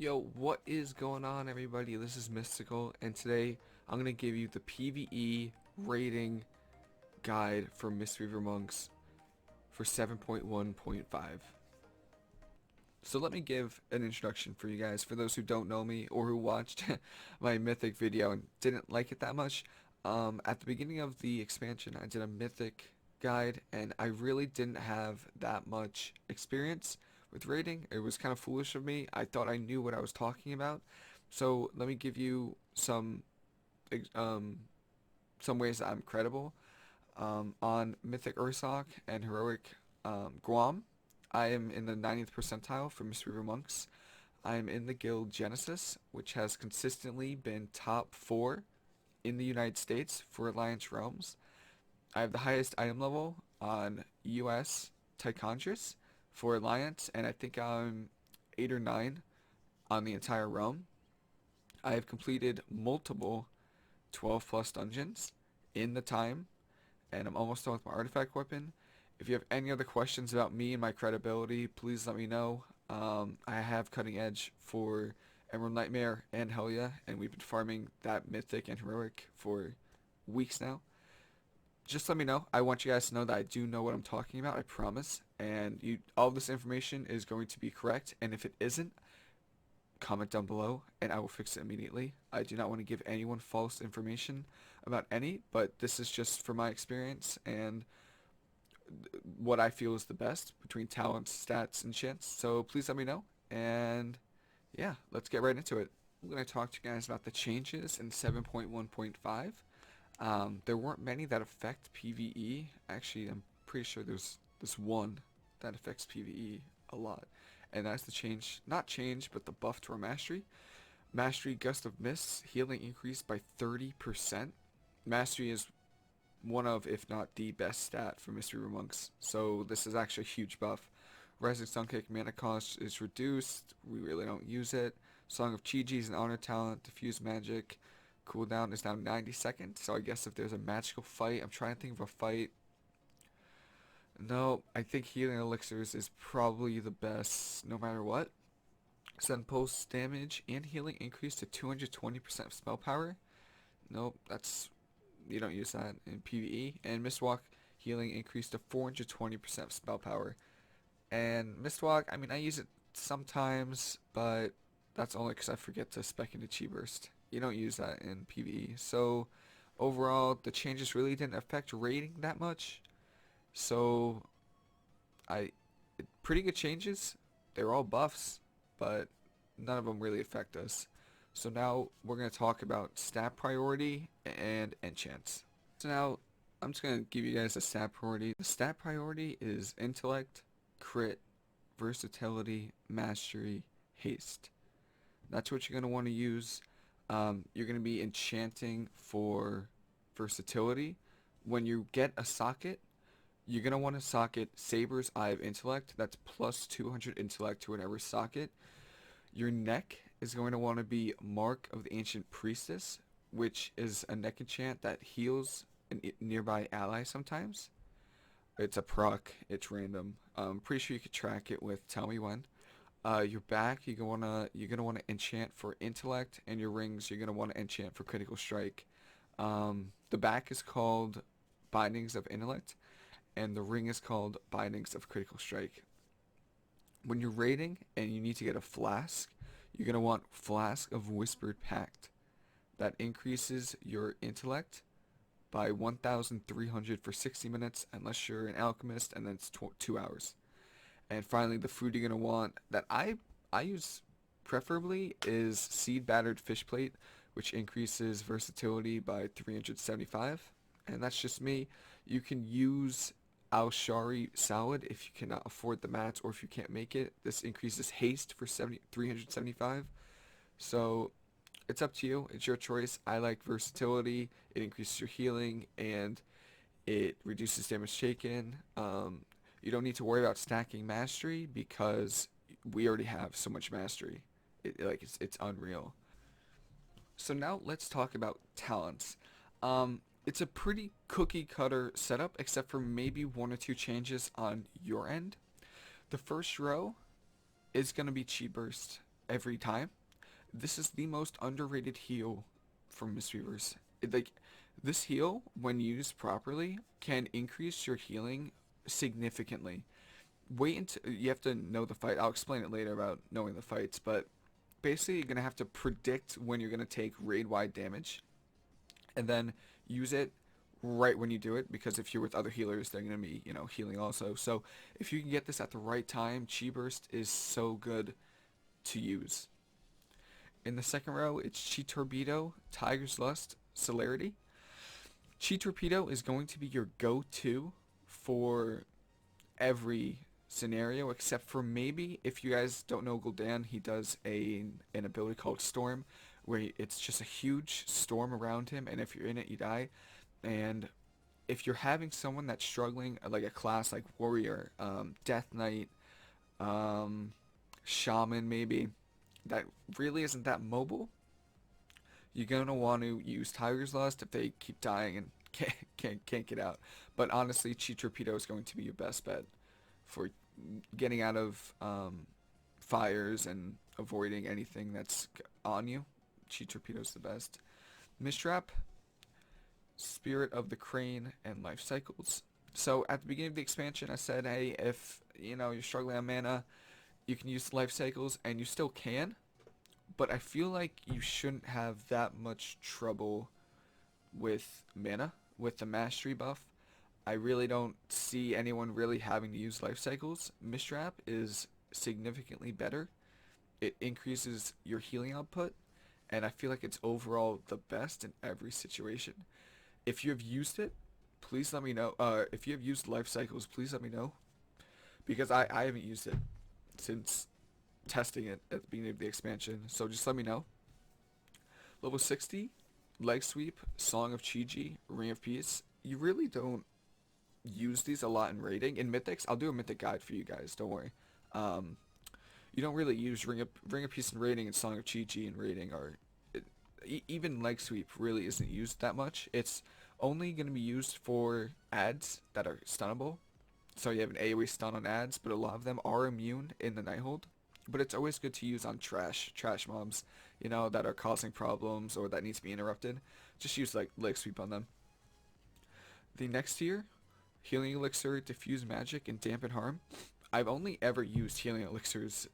Yo, what is going on, everybody? This is Mysticall, and today I'm going to give you the PvE rating guide for Mistweaver monks for 7.1.5. So let me give an introduction for you guys, for those who don't know me or who watched my Mythic video and didn't like it that much. At the beginning of the expansion, I did a Mythic guide, and I really didn't have that much experience with raiding. It was kind of foolish of me. I thought I knew what I was talking about. So let me give you um, some ways that I'm credible. On Mythic Ursoc and Heroic Guam, I am in the 90th percentile for Mistweaver monks. I am in the guild Genesis, which has consistently been top 4 in the United States for Alliance Realms. I have the highest item level on US Tychondris for Alliance, and I think I'm 8 or 9 on the entire realm. I have completed multiple 12 plus dungeons in the time, and I'm almost done with my artifact weapon. If you have any other questions about me and my credibility, please let me know. I have cutting edge for Emerald Nightmare and Helya, and we've been farming that mythic and heroic for weeks now. Just let me know. I want you guys to know that I do know what I'm talking about, I promise. And all this information is going to be correct, and if it isn't, comment down below and I will fix it immediately. I do not want to give anyone false information about any, but this is just from my experience and what I feel is the best between talents, stats, and chance. So please let me know, and yeah, let's get right into it. I'm going to talk to you guys about the changes in 7.1.5. There weren't many that affect PvE. Actually, I'm pretty sure there's this one that affects PvE a lot. And that's the change, not change, but the buff to our mastery. Mastery Gust of Mists, healing increased by 30%. Mastery is one of, if not the best stat for Mistweaver monks. So this is actually a huge buff. Rising Sunkick mana cost is reduced. We really don't use it. Song of Chi-Chi is an honor talent. Diffuse magic cooldown is now 90 seconds. So I guess if there's a magical fight, I'm trying to think of a fight. No, I think healing elixirs is probably the best no matter what. Send post damage and healing increase to 220% of spell power. Nope, you don't use that in PvE. And Mistwalk healing increased to 420% of spell power. And Mistwalk, I mean, I use it sometimes, but that's only because I forget to spec into Chi Burst. You don't use that in PvE. So overall, the changes really didn't affect rating that much. So I pretty good changes. They were all buffs, but none of them really affect us. So now we're going to talk about stat priority and enchants. So now I'm just going to give you guys a stat priority. The stat priority is intellect, crit, versatility, mastery, haste. That's what you're going to want to use. You're going to be enchanting for versatility. When you get a socket, you're going to want to socket Saber's Eye of Intellect. That's plus 200 intellect to whatever socket. Your neck is going to want to be Mark of the Ancient Priestess, which is a neck enchant that heals a nearby ally sometimes. It's a proc. It's random. I'm pretty sure you could track it with Tell Me When. Your back, you're gonna wanna enchant for intellect, and your rings, you're gonna wanna enchant for critical strike. The back is called Bindings of Intellect, and the ring is called Bindings of Critical Strike. When you're raiding and you need to get a flask, you're gonna want Flask of Whispered Pact. That increases your intellect by 1,300 for 60 minutes, unless you're an alchemist, and then it's 2 hours. And finally, the food you're going to want that I use preferably is Seed Battered Fish Plate, which increases versatility by 375. And that's just me. You can use Al-Shari Salad if you cannot afford the mats or if you can't make it. This increases haste for 375. So it's up to you. It's your choice. I like versatility. It increases your healing and it reduces damage taken. You don't need to worry about stacking mastery because we already have so much mastery. It's unreal. So now let's talk about talents. It's a pretty cookie cutter setup except for maybe 1 or 2 changes on your end. The first row is going to be Chi Burst. every time. This is the most underrated heal from Mistweavers. Like, this heal, when used properly, can increase your healing significantly. Wait until you have to know the fight. I'll explain it later about knowing the fights, but basically you're gonna have to predict when you're gonna take raid wide damage, and then use it right when you do it, because if you're with other healers, they're gonna be, healing also. So if you can get this at the right time, Chi Burst is so good to use. In the second row, it's Chi Torpedo, Tiger's Lust, Celerity. Chi Torpedo is going to be your go-to for every scenario, except for maybe, if you guys don't know Gul'dan, he does an ability called Storm, where it's just a huge storm around him, and if you're in it, you die. And if you're having someone that's struggling, like a class like Warrior, Death Knight, um, Shaman maybe, that really isn't that mobile, you're gonna want to use Tiger's Lust if they keep dying and can't get out. But honestly, Chi Torpedo is going to be your best bet for getting out of fires and avoiding anything that's on you. Chi Torpedo is the best. Mistrap, Spirit of the Crane, and Life Cycles. So at the beginning of the expansion, I said, hey, if you're struggling on mana, you can use Life Cycles, and you still can. But I feel like you shouldn't have that much trouble with mana, with the mastery buff. I really don't see anyone really having to use life cycles. Mistrap is significantly better. It increases your healing output, and I feel like it's overall the best in every situation. If you have used it, please let me know. If you have used life cycles, please let me know, because I haven't used it since testing it at the beginning of the expansion. So just let me know. Level 60, Leg Sweep, Song of Chi-Ji, Ring of Peace. You really don't use these a lot in raiding. In Mythics, I'll do a Mythic guide for you guys, don't worry. You don't really use Ring of Peace in raiding and Song of Chi-Ji in raiding, or even Leg Sweep really isn't used that much. It's only going to be used for ads that are stunnable. So you have an AoE stun on ads, but a lot of them are immune in the Nighthold. But it's always good to use on trash mobs, that are causing problems or that need to be interrupted. Just use like Leg Sweep on them. The next tier, Healing Elixir, Diffuse Magic, and Dampen Harm. I've only ever used Healing Elixirs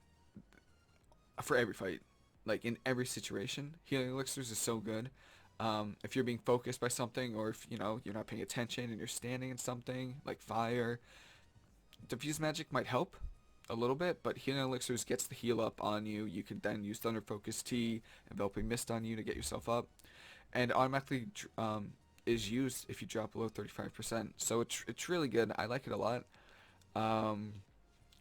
for every fight. Like, in every situation, Healing Elixirs is so good. If you're being focused by something, or if, you're not paying attention and you're standing in something, like fire, Diffuse Magic might help a little bit, but Healing Elixirs gets the heal up on you. You can then use Thunder Focus Tea, Enveloping Mist on you to get yourself up, and automatically is used if you drop below 35%. So it's really good. I like it a lot.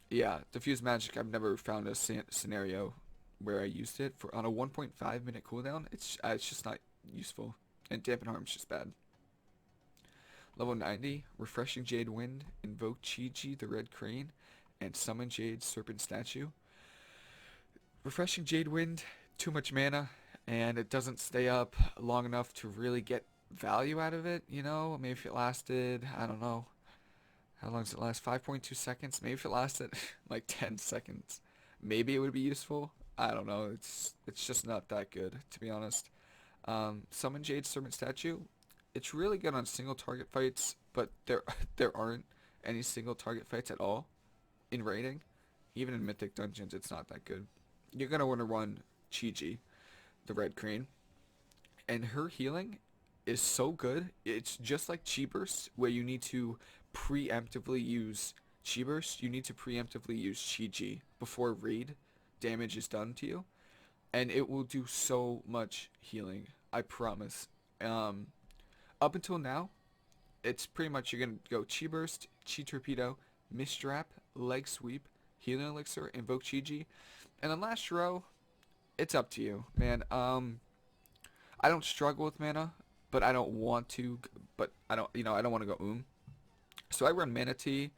Yeah, Diffuse Magic, I've never found a scenario where I used it for on a 1.5 minute cooldown. It's just not useful, and Dampen Harm's just bad. Level 90, Refreshing Jade Wind, Invoke Chi-Ji the Red Crane, and Summon Jade Serpent Statue. Refreshing Jade Wind, too much mana, and it doesn't stay up long enough to really get value out of it, Maybe if it lasted, I don't know, how long does it last? 5.2 seconds? Maybe if it lasted like 10 seconds, maybe it would be useful. I don't know, it's just not that good, to be honest. Summon Jade Serpent Statue, it's really good on single target fights, but there aren't any single target fights at all in raiding. Even in Mythic Dungeons, it's not that good. You're going to want to run Chi-Ji, the Red Crane. And her healing is so good. It's just like Chi Burst, where you need to preemptively use Chi Burst. You need to preemptively use Chi-Ji before raid damage is done to you. And it will do so much healing, I promise. Up until now, it's pretty much you're going to go Chi Burst, Chi Torpedo, Mistrap, Leg Sweep, Healing Elixir, Invoke Chi-Ji. And then last row, it's up to you, man. I don't struggle with mana, but I don't want to, but I don't want to go So I run Mana Tea.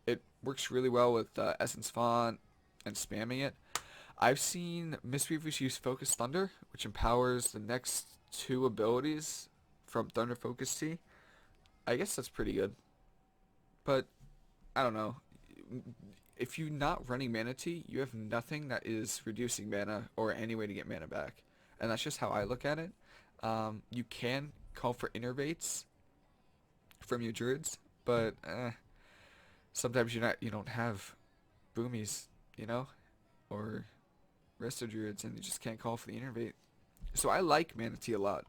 It works really well with Essence Font and spamming it. I've seen Mistweavers use Focus Thunder, which empowers the next two abilities from Thunder Focus Tea. I guess that's pretty good. But I don't know. if you're not running Mana Tea, you have nothing that is reducing mana or any way to get mana back. And that's just how I look at it. You can call for innervates from your druids, but sometimes you don't have boomies, you know, or resto druids, and you just can't call for the innervate. So I like Mana Tea a lot,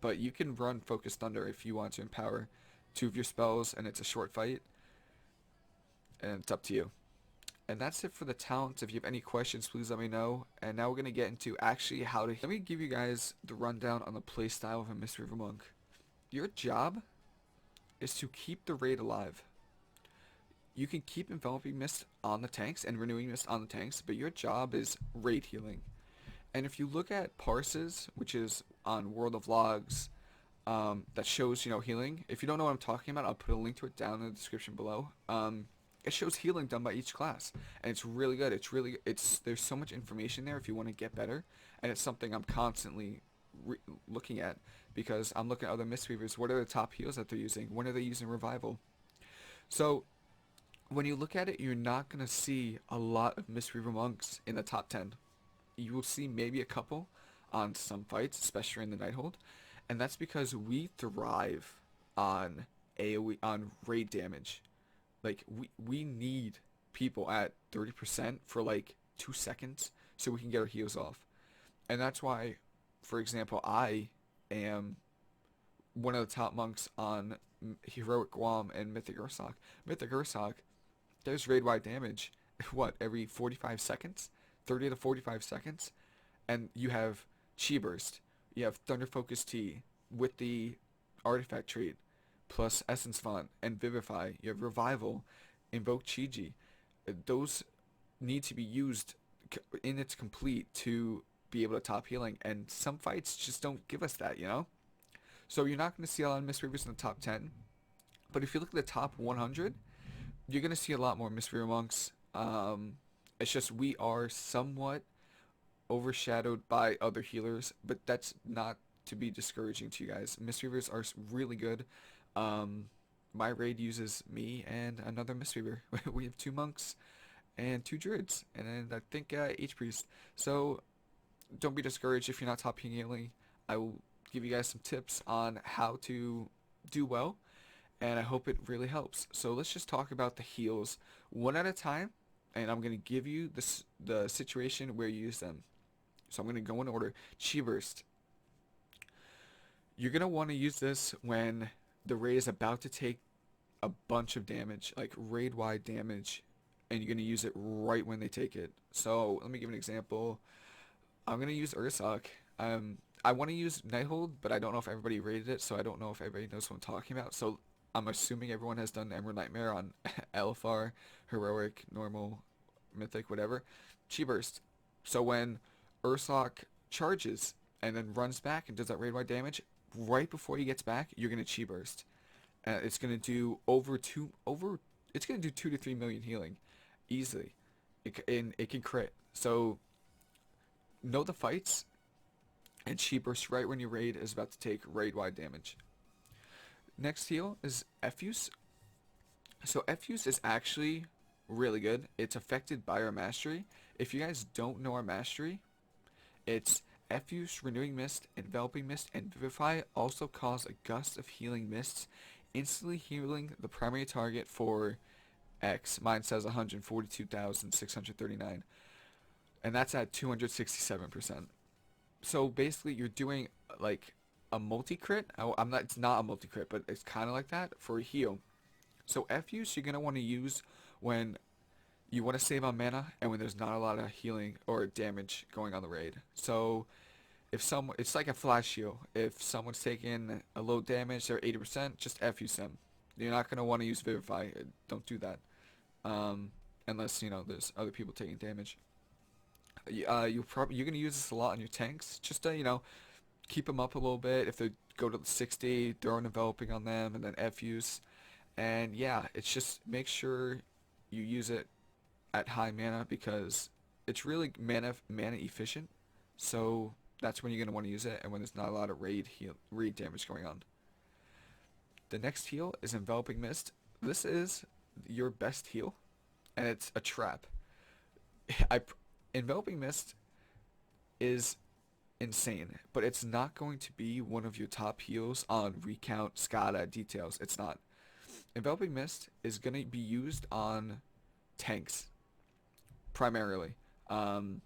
but you can run Focus Thunder if you want to empower two of your spells, and it's a short fight, and it's up to you. And that's it for the talents. If you have any questions, please let me know. And now we're going to get into actually how to... Let me give you guys the rundown on the playstyle of a Mistweaver Monk. Your job is to keep the raid alive. You can keep Enveloping Mist on the tanks and Renewing Mist on the tanks, but your job is raid healing. And if you look at Parses, which is on World of Logs, that shows, healing. If you don't know what I'm talking about, I'll put a link to it down in the description below. It shows healing done by each class, and it's really good. There's so much information there if you want to get better, and it's something I'm constantly looking at, because I'm looking at other Mistweavers. What are the top heals that they're using? When are they using Revival? So when you look at it, you're not going to see a lot of Mistweaver Monks in the top 10. You will see maybe a couple on some fights, especially in the Nighthold, and that's because we thrive on AoE, on raid damage. Like, we need people at 30% for like 2 seconds so we can get our heals off. And that's why, for example, I am one of the top monks on Heroic Guam and Mythic Ursoc. Mythic Ursoc, there's raid-wide damage, what, every 45 seconds? 30 to 45 seconds? And you have Chi Burst, you have Thunder Focus Tea with the artifact trait, plus Essence Font and Vivify. You have Revival, Invoke Chi-Ji. Those need to be used in its complete to be able to top healing, and some fights just don't give us that, So you're not going to see a lot of Mistweavers in the top 10, but if you look at the top 100, you're going to see a lot more Mistweaver Monks. It's just we are somewhat overshadowed by other healers, but that's not to be discouraging to you guys. Mistweavers are really good. My raid uses me and another Mistweaver. We have 2 monks and 2 druids, and then I think each priest. So don't be discouraged if you're not top healing. I will give you guys some tips on how to do well, and I hope it really helps. So let's just talk about the heals one at a time, and I'm going to give you the situation where you use them. So I'm going to go in order. Chi Burst. You're going to want to use this when the raid is about to take a bunch of damage, like raid-wide damage, and you're going to use it right when they take it. So let me give an example. I'm going to use Ursoc. I want to use Nighthold, but I don't know if everybody rated it, so I don't know if everybody knows what I'm talking about. So I'm assuming everyone has done Emerald Nightmare on LFR, Heroic, Normal, Mythic, whatever. Chi Burst. So when Ursoc charges and then runs back and does that raid-wide damage, right before he gets back, you're going to Chi Burst. It's going to do it's going to do 2 to 3 million healing easily. It can crit. So know the fights, and Chi Burst right when your raid is about to take raid-wide damage. Next heal is Effuse. So Effuse is actually really good. It's affected by our mastery. If you guys don't know our mastery, it's Effuse, Renewing Mist, Enveloping Mist, and Vivify also cause a gust of healing mists, instantly healing the primary target for X. Mine says 142,639, and that's at 267%. So basically, you're doing like a multi-crit. It's not a multi-crit, but it's kind of like that for a heal. So Effuse you're gonna want to use when you want to save on mana and when there's not a lot of healing or damage going on the raid. So it's like a flash heal. If someone's taking a low damage, they're 80%, just Effuse them. You're not gonna want to use Vivify. Don't do that, unless there's other people taking damage. You're gonna use this a lot on your tanks, just to keep them up a little bit. If they go to the 60, throw an enveloping on them, and then Effuse. And yeah, it's just make sure you use it at high mana, because it's really mana efficient. So that's when you're gonna want to use it, and when there's not a lot of raid damage going on. The next heal is Enveloping Mist. This is your best heal. and it's a trap. I Enveloping Mist is insane, but it's not going to be one of your top heals on Recount, Skada, Details. It's not. Enveloping Mist is going to be used on tanks primarily. Um,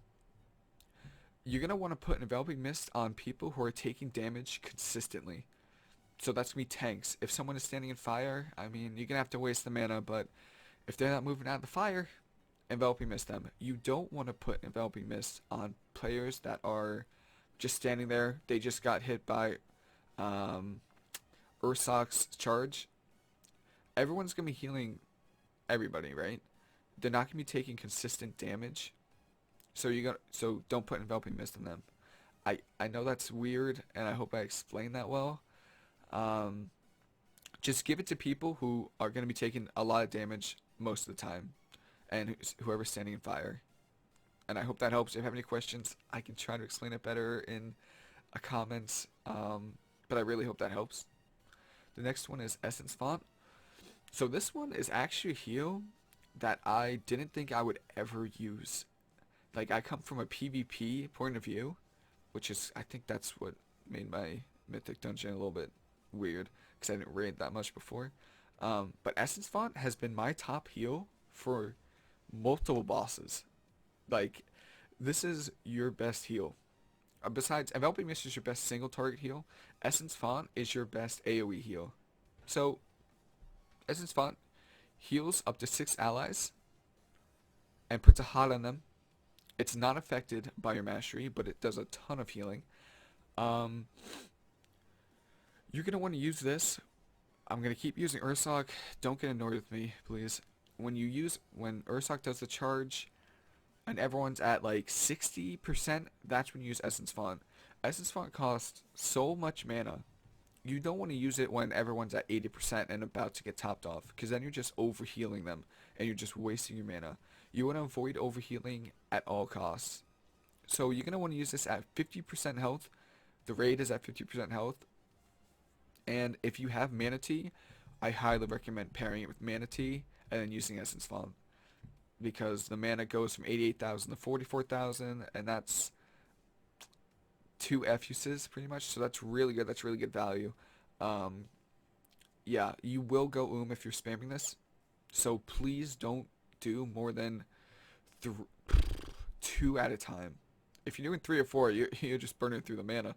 you're going to want to put Enveloping Mist on people who are taking damage consistently. So that's going to be tanks. If someone is standing in fire, I mean, you're going to have to waste the mana, but if they're not moving out of the fire, Enveloping Mist them. You don't want to put Enveloping Mist on players that are just standing there. They just got hit by Ursoc's charge. Everyone's going to be healing everybody, right? They're not going to be taking consistent damage. So don't put Enveloping Mist on them. I know that's weird, and I hope I explained that well. Um, just give it to people who are going to be taking a lot of damage most of the time, and whoever's standing in fire. And I hope that helps. If you have any questions, I can try to explain it better in a comments. But I really hope that helps. The next one is Essence Font. So this one is actually a heal that I didn't think I would ever use. Like, I come from a PvP point of view, which is, I think that's what made my Mythic Dungeon a little bit weird, because I didn't raid that much before. But Essence Font has been my top heal for multiple bosses. Like, this is your best heal. Besides, Enveloping Mist is your best single target heal. Essence Font is your best AoE heal. So, Essence Font heals up to 6 allies and puts a hot on them. It's not affected by your mastery, but it does a ton of healing. You're going to want to use this. I'm going to keep using Ursoc. Don't get annoyed with me, please. When Ursoc does the charge and everyone's at like 60%, that's when you use Essence Font. Essence Font costs so much mana. You don't want to use it when everyone's at 80% and about to get topped off, because then you're just overhealing them and you're just wasting your mana. You want to avoid overhealing at all costs. So you're going to want to use this at 50% health. The raid is at 50% health. And if you have Mana Tea, I highly recommend pairing it with Mana Tea and then using Essence Font, because the mana goes from 88,000 to 44,000, and that's 2 Effuses pretty much. So that's really good. That's really good value. Yeah, you will go if you're spamming this. So please don't do more than 2 at a time. If you're doing 3 or 4, you're just burning through the mana.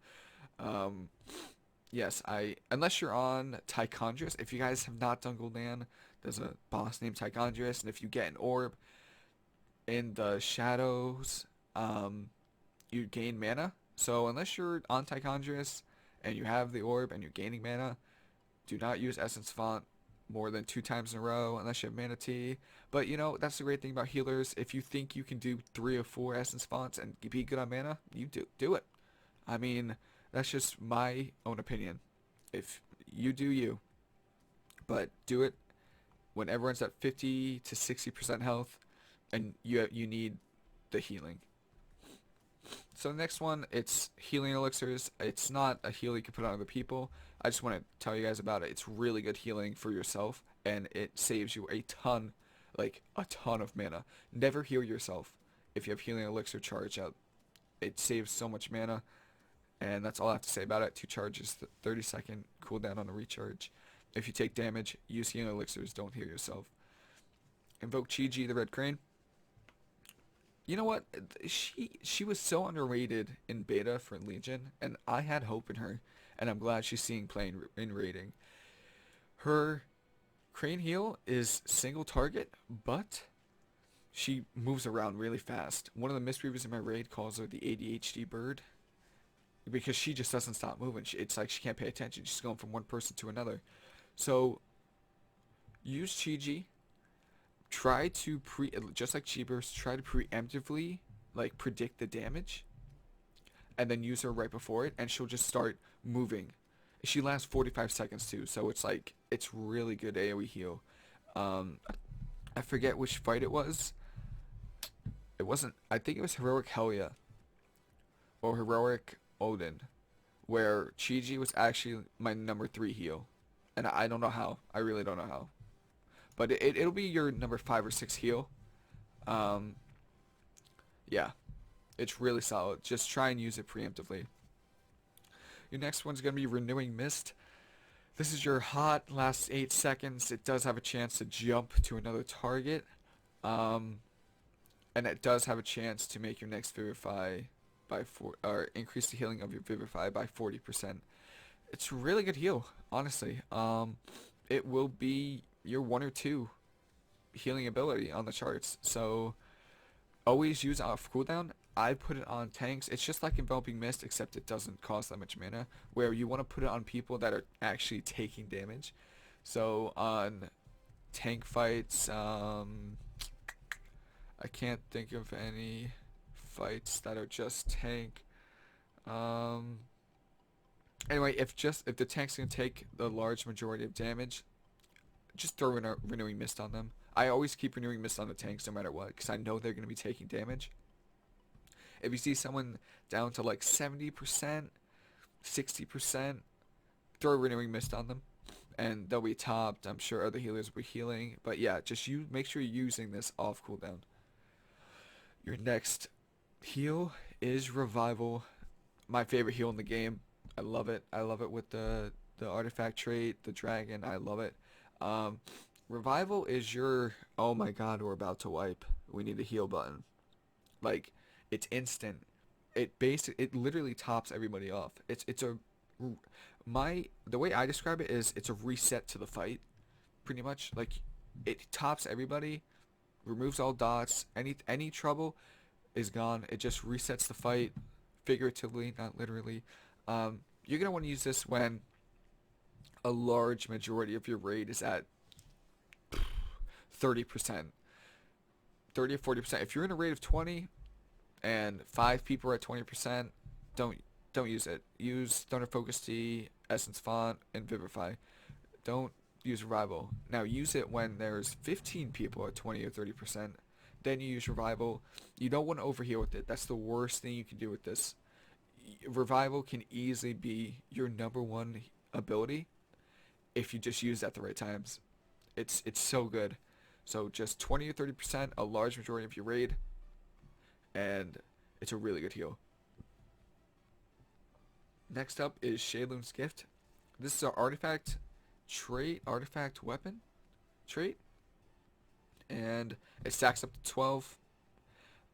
Yes, unless you're on Tychondrius. If you guys have not done Gul'dan, there's a boss named Tychondrius, and if you get an orb in the shadows, you gain mana. So unless you're on Tychondrius and you have the orb and you're gaining mana, do not use Essence Font more than 2 times in a row unless you have Mana Tea. But you know, that's the great thing about healers. If you think you can do 3 or 4 Essence Fonts and be good on mana, you do it. I mean, that's just my own opinion. If you do you. But do it when everyone's at 50 to 60% health and you need the healing. So the next one, it's healing elixirs. It's not a heal you can put on other people. I just want to tell you guys about it. It's really good healing for yourself, and it saves you a ton of mana. Never heal yourself if you have healing elixir charge up. It saves so much mana, and that's all I have to say about it. 2 charges, 30-second cooldown on a recharge. If you take damage, use healing elixirs. Don't heal yourself. Invoke Chi-Ji, the Red Crane. You know what? She was so underrated in beta for Legion, and I had hope in her, and I'm glad she's seeing play in raiding. Her Crane heal is single target, but she moves around really fast. One of the Mistweavers in my raid calls her the ADHD bird, because she just doesn't stop moving. It's like she can't pay attention. She's going from one person to another. So use Chi-Ji. Try to just like Chi-Burst, try to preemptively predict the damage, and then use her right before it, and she'll just start moving. She lasts 45 seconds too, so it's really good AoE heal. I forget which fight it was. It wasn't. I think it was Heroic Helia or Heroic Odin, where Chi-Ji was actually my number 3 heal, and I don't know how. I really don't know how. But it'll be your number 5 or 6 heal Um, yeah, it's really solid. Just try and use it preemptively. Your next one's going to be Renewing Mist. This is your hot, lasts 8 seconds. It does have a chance to jump to another target. Um, and it does have a chance to make your next Vivify by or increase the healing of your Vivify by 40%. It's a really good heal, honestly. It will be your 1 or 2 healing ability on the charts. So always use off cooldown. I put it on tanks. It's just like Enveloping Mist, except it doesn't cost that much mana, where you want to put it on people that are actually taking damage. So on tank fights, I can't think of any fights that are just tank. Um, anyway, if the tank's gonna take the large majority of damage, just throw in a Renewing Mist on them. I always keep Renewing Mist on the tanks no matter what, because I know they're gonna be taking damage. If you see someone down to like 70%, 60%, throw a Renewing Mist on them, and they'll be topped. I'm sure other healers will be healing, but yeah, just make sure you're using this off cooldown. Your next heal is Revival. My favorite heal in the game. I love it. I love it with the artifact trait, the dragon. I love it. Um, Revival is your, oh my god, we're about to wipe. We need a heal button. Like, it's instant. It literally tops everybody off. It's a the way I describe it is it's a reset to the fight, pretty much. Like, it tops everybody, removes all dots. Any trouble is gone. It just resets the fight, figuratively, not literally. You're gonna want to use this when a large majority of your raid is at 30%, 30 or 40%. If you're in a raid of 20 and 5 people are at 20%, don't use it. Use Thunder Focus Tea, Essence Font, and Vivify. Don't use Revival. Now use it when there's 15 people at 20 or 30%. Then you use Revival. You don't want to overheal with it. That's the worst thing you can do with this. Revival can easily be your number one ability if you just use it at the right times. It's so good. So just 20 or 30%, a large majority of your raid, and it's a really good heal. Next up is Sheilun's Gift. This is our artifact trait, artifact weapon trait, and it stacks up to 12.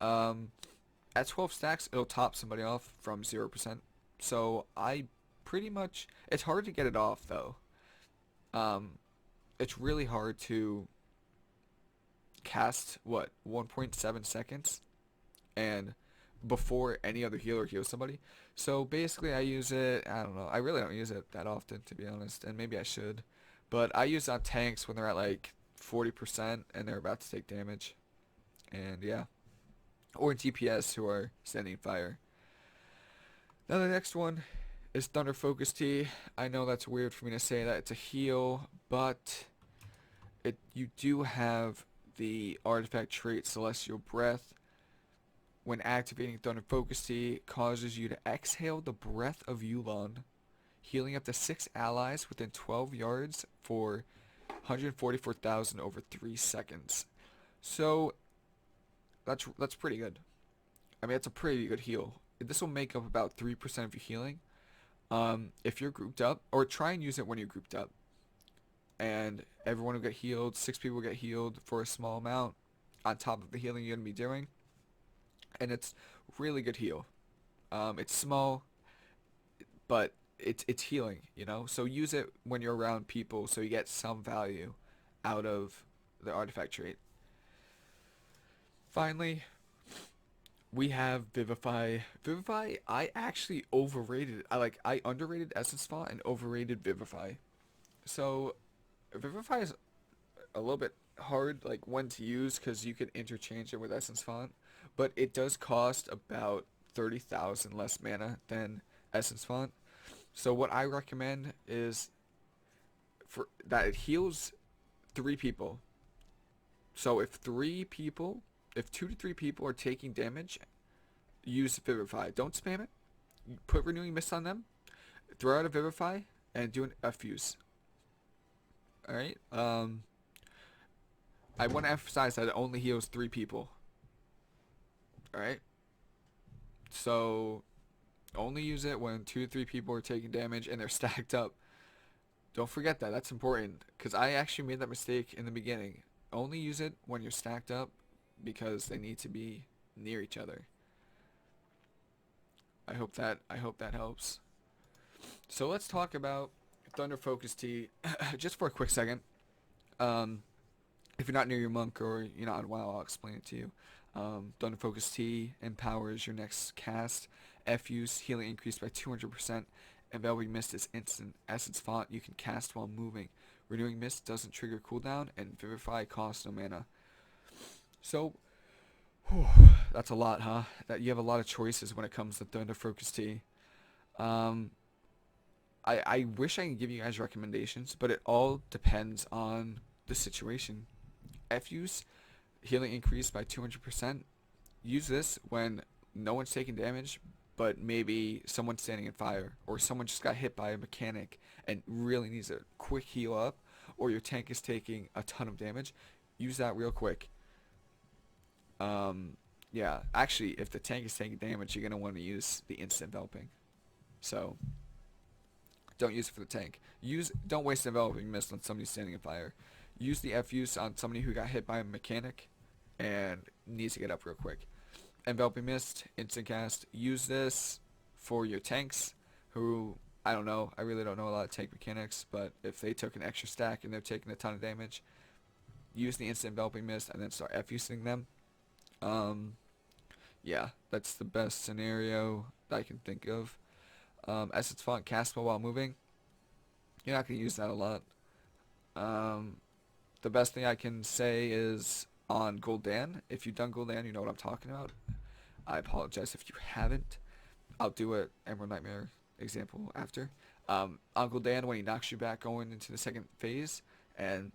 At 12 stacks, it'll top somebody off from 0%. So I pretty much, it's hard to get it off though. It's really hard to cast, 1.7 seconds, and before any other healer heals somebody. So basically I use it, I don't know, I really don't use it that often, to be honest, and maybe I should. But I use it on tanks when they're at like 40% and they're about to take damage. And yeah. Or DPS who are sending fire. Now the next one is Thunder Focus Tea. I know that's weird for me to say that it's a heal, but you do have the artifact trait Celestial Breath. When activating Thunder Focus Tea, causes you to exhale the breath of Yulon, healing up to 6 allies within 12 yards for 144,000 over 3 seconds. So that's pretty good. I mean, it's a pretty good heal. This will make up about 3% of your healing. If you're grouped up, or try and use it when you're grouped up, and everyone will get healed. 6 people will get healed for a small amount on top of the healing you're gonna be doing, and it's really good heal. It's small, but it's healing, So use it when you're around people, so you get some value out of the artifact trait. Finally, we have Vivify. Vivify, I actually overrated. I underrated Essence Font and overrated Vivify. So Vivify is a little bit hard, like when to use, because you can interchange it with Essence Font, but it does cost about 30,000 less mana than Essence Font. So what I recommend is for that it heals 3 people. So if 2 to 3 people are taking damage, use Vivify. Don't spam it. Put Renewing Mist on them. Throw out a Vivify and do an Effuse. Alright? I want to emphasize that it only heals 3 people. Alright? So, only use it when 2 to 3 people are taking damage and they're stacked up. Don't forget that. That's important. Because I actually made that mistake in the beginning. Only use it when you're stacked up because they need to be near each other. I hope that helps. So let's talk about Thunder Focus Tea just for a quick second. Um, if you're not near your monk or you're not on WoW, I'll explain it to you. Thunder Focus Tea empowers your next cast. Effuse, healing increased by 200%. Enveloping Mist is instant. Essence Font you can cast while moving. Renewing Mist doesn't trigger cooldown, and Vivify costs no mana. So, whew, that's a lot, huh? That you have a lot of choices when it comes to Thunder Focus Tea. Um, I wish I could give you guys recommendations, but it all depends on the situation. Effuse, healing increased by 200%. Use this when no one's taking damage, but maybe someone's standing in fire, or someone just got hit by a mechanic and really needs a quick heal up, or your tank is taking a ton of damage. Use that real quick. Yeah, actually, if the tank is taking damage, you're gonna want to use the instant enveloping. So don't use it for the tank. Don't waste enveloping mist on somebody standing in fire. Use the Effuse on somebody who got hit by a mechanic and needs to get up real quick. Enveloping Mist, instant cast. Use this for your tanks who, I don't know, I really don't know a lot of tank mechanics, but if they took an extra stack and they're taking a ton of damage, use the instant Enveloping Mist and then start Effusing them. Yeah, that's the best scenario that I can think of. Essence Font, cast while moving. You're not going to use that a lot. The best thing I can say is on Gul'dan. If you've done Gul'dan, you know what I'm talking about. I apologize if you haven't. I'll do an Emerald Nightmare example after. On Gul'dan, when he knocks you back going into the second phase, and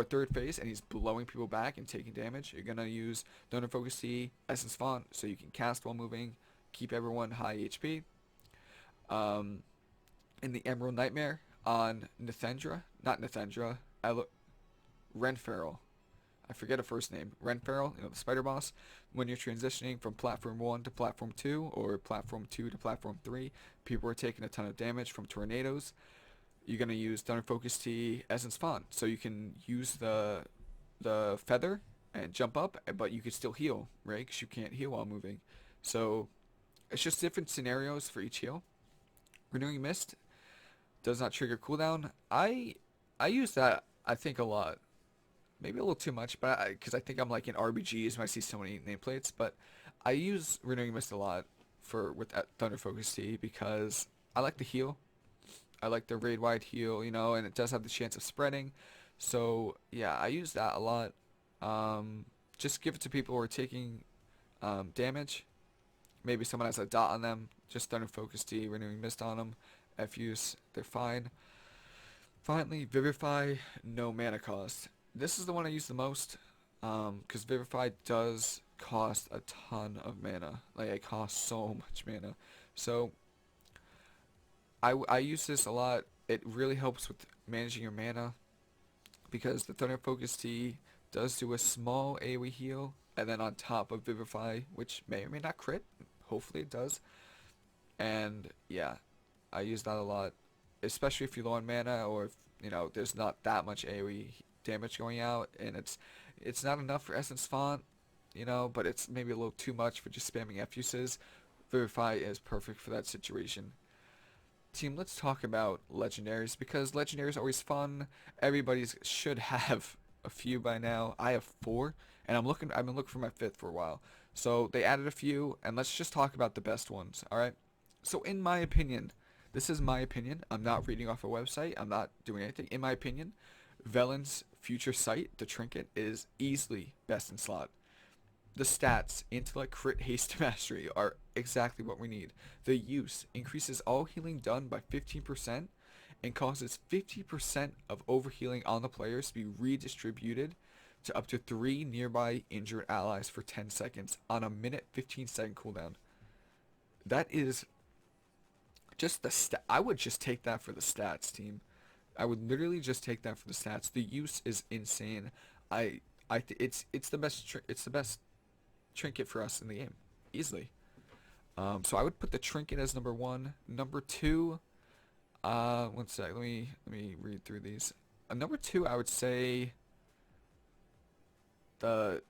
third phase, and he's blowing people back and taking damage, you're gonna use Thunder Focus Tea, Essence Font, so you can cast while moving, keep everyone high HP. In the Emerald Nightmare on Renfarrell. I forget her first name. Renfarrell, the spider boss. When you're transitioning from platform 1 to platform 2 or platform 2 to platform 3, people are taking a ton of damage from tornadoes. You're going to use Thunder Focus Tea, Essence Font. So you can use the feather and jump up, but you can still heal, right? Because you can't heal while moving. So it's just different scenarios for each heal. Renewing Mist does not trigger cooldown. I use that, I think, a lot. Maybe a little too much, but because I think I'm like in RBGs when I see so many nameplates. But I use Renewing Mist a lot with that Thunder Focus Tea because I like the heal. I like the raid wide heal, and it does have the chance of spreading. So yeah, I use that a lot. Just give it to people who are taking damage. Maybe someone has a dot on them. Just Thunder Focus Tea, Renewing Mist on them. Effuse, they're fine. Finally, Vivify, no mana cost. This is the one I use the most, because Vivify does cost a ton of mana. Like, it costs so much mana. So, I use this a lot. It really helps with managing your mana, because the Thunder Focus Tea does do a small AoE heal, and then on top of Vivify, which may or may not crit. Hopefully it does. And, yeah, I use that a lot, especially if you're low on mana, or if, there's not that much AoE damage going out, and it's not enough for Essence Font, but it's maybe a little too much for just spamming Effuses. Vivify is perfect for that situation. Team, let's talk about Legendaries, because Legendaries are always fun. Everybody should have a few by now. I have 4, and I've been looking for my 5th for a while. So they added a few, and let's just talk about the best ones, alright? So in my opinion, this is my opinion. I'm not reading off a website. I'm not doing anything. In my opinion, Velen's Future Sight, the trinket, is easily best in slot. The stats, intellect, crit, haste, mastery, are exactly what we need. The use increases all healing done by 15% and causes 50% of overhealing on the players to be redistributed to up to 3 nearby injured allies for 10 seconds on a minute 15-second cooldown. That is just the stat. I would just take that for the stats, team. I would literally just take that for the stats. The use is insane. It's the best. It's the best trinket for us in the game, easily. So I would put the trinket as number one. Number two, one sec. Let me read through these. Number two, I would say the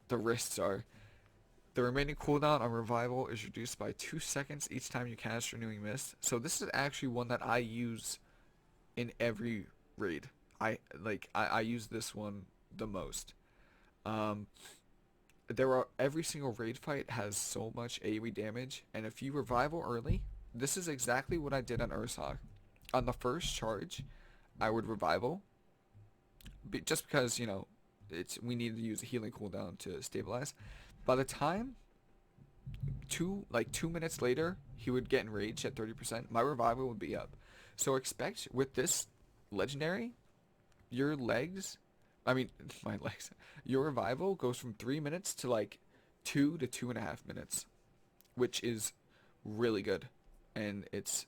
wrists are. The remaining cooldown on revival is reduced by 2 seconds each time you cast Renewing Mist. So this is actually one that I use in every raid. I use this one the most. Um, every single raid fight has so much AoE damage, and if you revival early, this is exactly what I did on Ursak. On the first charge, I would revival, just because we need to use a healing cooldown to stabilize. By the time 2 minutes later, he would get enraged at 30%. My revival would be up. So expect with this legendary, your legs, I mean my legs, your revival goes from 3 minutes to like 2 to 2.5 minutes, which is really good, and it's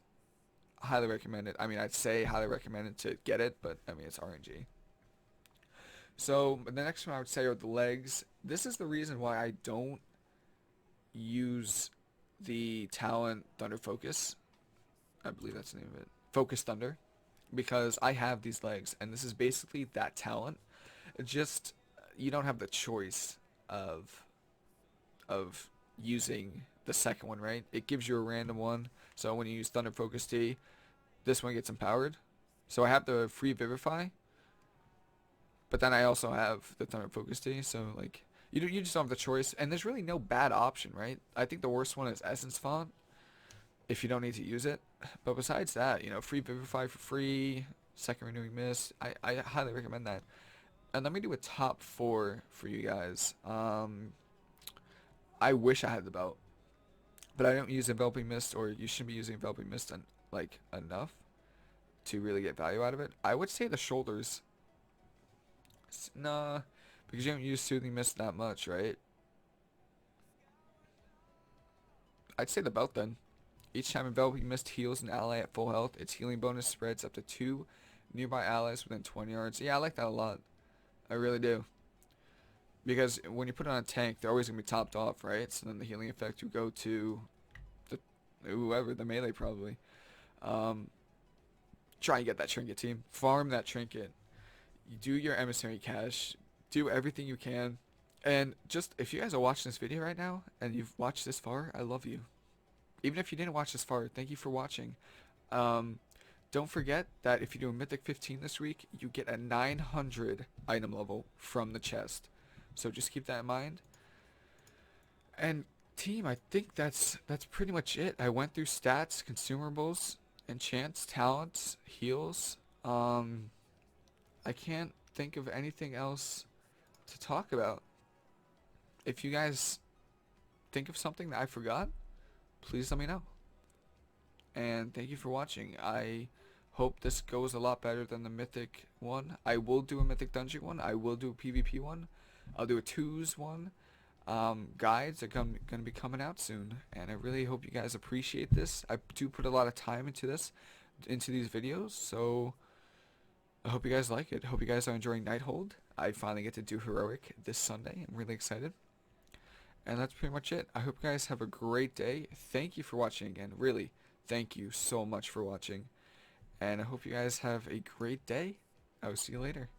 highly recommended. I mean, I'd say highly recommended to get it, but I mean it's RNG. So the next one I would say are the legs. This is the reason why I don't use the talent Thunder Focus. I believe that's the name of it. Focus Thunder. Because I have these legs, and this is basically that talent. Just, you don't have the choice of using the second one, right? It gives you a random one. So when you use Thunder Focus T, this one gets empowered. So I have the free Vivify, but then I also have the Thunder Focus T. So like you just don't have the choice, and there's really no bad option, right? I think the worst one is Essence Font, if you don't need to use it. But besides that, free Vivify for free, second Renewing Mist. I highly recommend that. And let me do a top 4 for you guys. I wish I had the belt, but I don't use Enveloping Mist, or you shouldn't be using Enveloping Mist enough to really get value out of it. I would say the shoulders. Nah, because you don't use Soothing Mist that much, right? I'd say the belt then. Each time Enveloping Mist heals an ally at full health, its healing bonus spreads up to 2 nearby allies within 20 yards. Yeah, I like that a lot. I really do. Because when you put it on a tank, they're always going to be topped off, right? So then the healing effect would go to the melee probably. Try and get that trinket, team. Farm that trinket. You do your emissary cache. Do everything you can. And just, if you guys are watching this video right now, and you've watched this far, I love you. Even if you didn't watch this far, thank you for watching. Don't forget that if you do a Mythic 15 this week, you get a 900 item level from the chest. So just keep that in mind. And team, I think that's pretty much it. I went through stats, consumables, enchants, talents, heals. I can't think of anything else to talk about. If you guys think of something that I forgot, please let me know. And thank you for watching. I hope this goes a lot better than the Mythic one. I will do a Mythic Dungeon one. I will do a PvP one. I'll do a 2s one. Guides are going to be coming out soon. And I really hope you guys appreciate this. I do put a lot of time into these videos. So I hope you guys like it. I hope you guys are enjoying Nighthold. I finally get to do Heroic this Sunday. I'm really excited. And that's pretty much it. I hope you guys have a great day. Thank you for watching again. Really, thank you so much for watching. And I hope you guys have a great day. I will see you later.